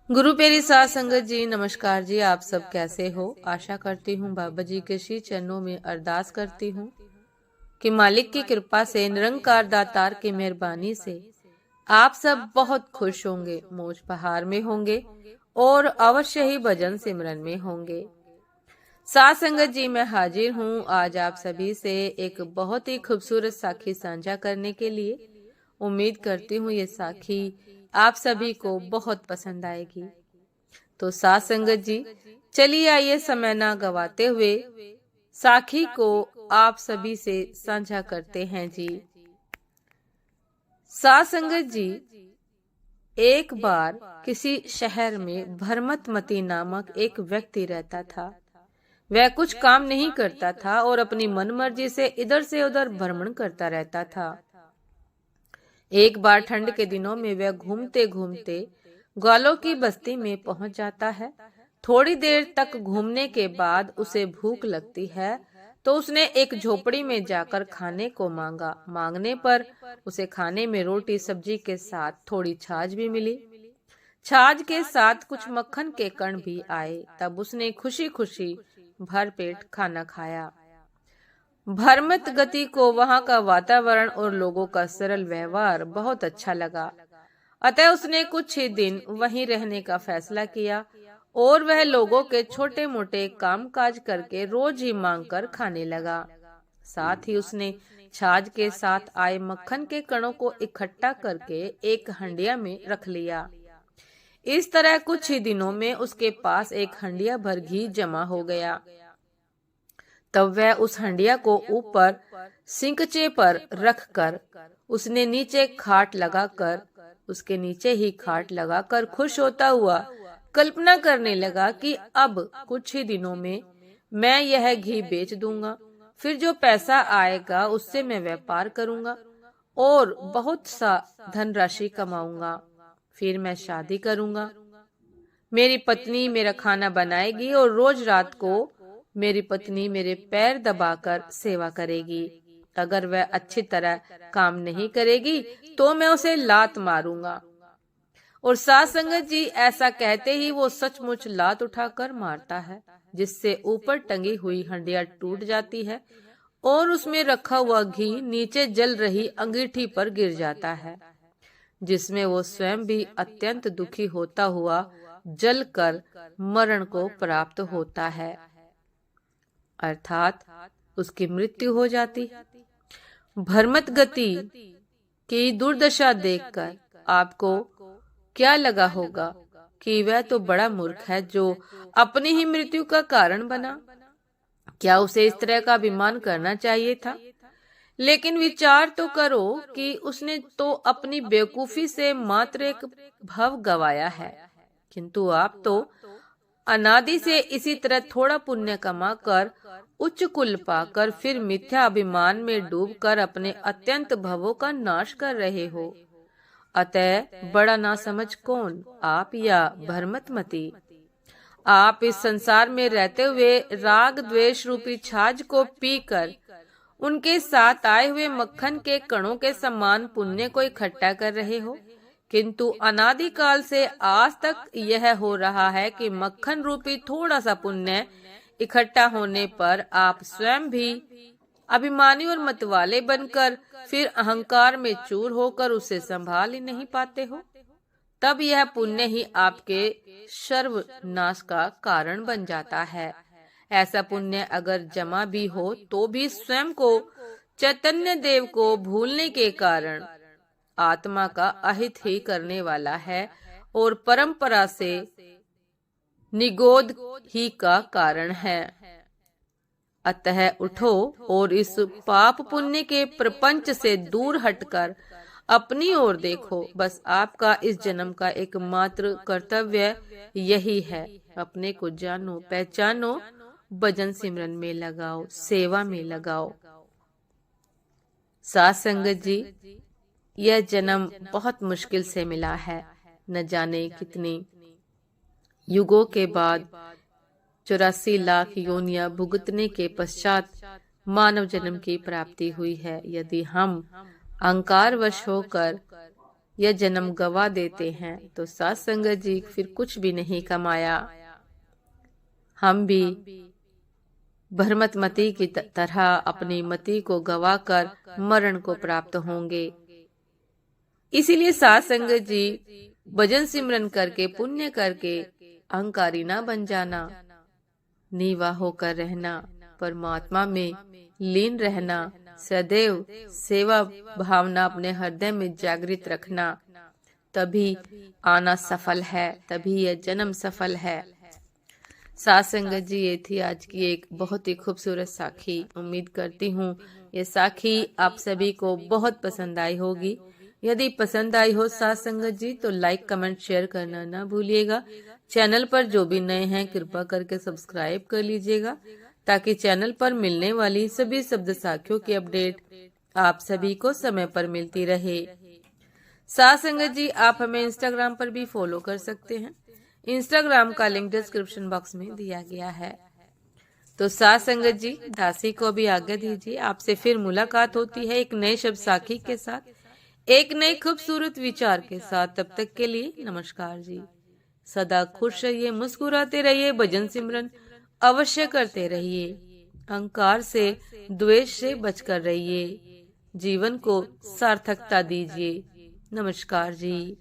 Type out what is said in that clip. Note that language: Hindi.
गुरु प्यारी साध संगत जी, नमस्कार जी। आप सब कैसे हो? आशा करती हूँ बाबा जी के श्री चरणों में अरदास करती हूँ कि मालिक की कृपा से, निरंकार दातार की मेहरबानी से आप सब बहुत खुश होंगे, मौज बहार में होंगे और अवश्य ही भजन सिमरन में होंगे। साध संगत जी, मैं हाजिर हूँ आज आप सभी से एक बहुत ही खूबसूरत साखी साझा करने के लिए। उम्मीद करती हूँ ये साखी आप सभी को बहुत पसंद आएगी। तो साध संगत जी, चलिए आइए समय ना गवाते हुए साखी को आप सभी से साझा करते हैं जी। साध संगत जी, एक बार किसी शहर में भरमतमती नामक एक व्यक्ति रहता था। वह कुछ काम नहीं करता था और अपनी मनमर्जी से इधर से उधर भ्रमण करता रहता था। एक बार ठंड के दिनों में वह घूमते घूमते ग्वालों की बस्ती में पहुंच जाता है। थोड़ी देर तक घूमने के बाद उसे भूख लगती है, तो उसने एक झोपड़ी में जाकर खाने को मांगा। मांगने पर उसे खाने में रोटी सब्जी के साथ थोड़ी छाछ भी मिली। छाछ के साथ कुछ मक्खन के कण भी आए। तब उसने खुशी खुशी भरपेट खाना खाया। भरमत गति को वहां का वातावरण और लोगों का सरल व्यवहार बहुत अच्छा लगा। अतः उसने कुछ ही दिन वहीं रहने का फैसला किया और वह लोगों के छोटे मोटे काम काज करके रोज ही मांग कर खाने लगा। साथ ही उसने छाछ के साथ आए मक्खन के कणों को इकट्ठा करके एक हंडिया में रख लिया। इस तरह कुछ ही दिनों में उसके पास एक हंडिया भर घी जमा हो गया। तब वह उस हंडिया को ऊपर सिंकचे पर रखकर उसने नीचे खाट लगाकर उसके नीचे ही खाट लगाकर खुश होता हुआ कल्पना करने लगा कि अब कुछ ही दिनों में मैं यह घी बेच दूंगा। फिर जो पैसा आएगा उससे मैं व्यापार करूंगा और बहुत सा धनराशि कमाऊंगा। फिर मैं शादी करूंगा। मेरी पत्नी मेरा खाना बनाएगी और रोज रात को मेरी पत्नी मेरे पैर दबाकर सेवा करेगी। अगर वह अच्छी तरह काम नहीं करेगी तो मैं उसे लात मारूंगा। और साध संगत जी, ऐसा कहते ही वो सचमुच लात उठाकर मारता है, जिससे ऊपर टंगी हुई हंडिया टूट जाती है और उसमें रखा हुआ घी नीचे जल रही अंगीठी पर गिर जाता है, जिसमें वो स्वयं भी अत्यंत दुखी होता हुआ जलकर मरण को प्राप्त होता है, अर्थात उसकी मृत्यु हो जाती। भरमत गति की दुर्दशा देखकर आपको क्या लगा होगा कि वह तो बड़ा मूर्ख है जो अपनी ही मृत्यु का कारण बना। क्या उसे इस तरह का अभिमान करना चाहिए था? लेकिन विचार तो करो कि उसने तो अपनी बेवकूफी से मात्र एक भव गवाया है, किंतु आप तो अनादि से इसी तरह थोड़ा पुण्य कमाकर उच्च कुल पाकर फिर मिथ्या अभिमान में डूबकर अपने अत्यंत भवों का नाश कर रहे हो। अतः बड़ा ना समझ कौन, आप या भरमतमती? आप इस संसार में रहते हुए राग द्वेष रूपी छाछ को पीकर उनके साथ आए हुए मक्खन के कणों के समान पुण्य को इकट्ठा कर रहे हो, किंतु अनादिकाल से आज तक यह हो रहा है कि मक्खन रूपी थोड़ा सा पुण्य इकट्ठा होने पर आप स्वयं भी अभिमानी और मतवाले बनकर फिर अहंकार में चूर होकर उसे संभाल ही नहीं पाते हो। तब यह पुण्य ही आपके सर्वनाश का कारण बन जाता है। ऐसा पुण्य अगर जमा भी हो तो भी स्वयं को चैतन्य देव को भूलने के कारण आत्मा का अहित ही करने वाला है और परंपरा से निगोद ही का कारण है। अतः उठो और इस पाप पुण्य के प्रपंच से दूर हटकर अपनी ओर देखो। बस आपका इस जन्म का एकमात्र कर्तव्य यही है। अपने को जानो, पहचानो, भजन सिमरन में लगाओ, सेवा में लगाओ। साध संगत जी, यह जन्म बहुत मुश्किल से मिला है। न जाने कितनी युगों के बाद 84 लाख योनियां भुगतने के पश्चात मानव जन्म की प्राप्ति हुई है। यदि हम अहंकारवश होकर या जन्म गवा देते हैं तो साथ संगत जी फिर कुछ भी नहीं कमाया। हम भी भ्रमत मति की तरह अपनी मति को गवाकर मरण को प्राप्त होंगे। इसीलिए साथ संगत जी भजन सिमरन करके पुण्य करके अहंकारी ना बन जाना, नीवा होकर रहना, परमात्मा में लीन रहना, सदैव सेवा भावना अपने हृदय में जागृत रखना, तभी आना सफल है, तभी यह जन्म सफल है। साथ संगत जी, ये थी आज की एक बहुत ही खूबसूरत साखी। उम्मीद करती हूँ ये साखी आप सभी को बहुत पसंद आई होगी। यदि पसंद आई हो साथ संगत जी तो लाइक कमेंट शेयर करना ना भूलिएगा। चैनल पर जो भी नए हैं कृपा करके सब्सक्राइब कर लीजिएगा ताकि चैनल पर मिलने वाली सभी शब्द साखियों की अपडेट आप सभी को समय पर मिलती रहे। साथ संगत जी, आप हमें इंस्टाग्राम पर भी फॉलो कर सकते हैं। इंस्टाग्राम का लिंक डिस्क्रिप्शन बॉक्स में दिया गया है। तो साथ संगत जी, दासी को भी आज्ञा दीजिए। आपसे फिर मुलाकात होती है एक नए शब्द साखी के साथ, एक नए खूबसूरत विचार के साथ। तब तक के लिए नमस्कार जी। सदा खुश रहिए, मुस्कुराते रहिए, भजन सिमरन अवश्य करते रहिए, अहंकार से द्वेष से बचकर रहिए, जीवन को सार्थकता दीजिए। नमस्कार जी।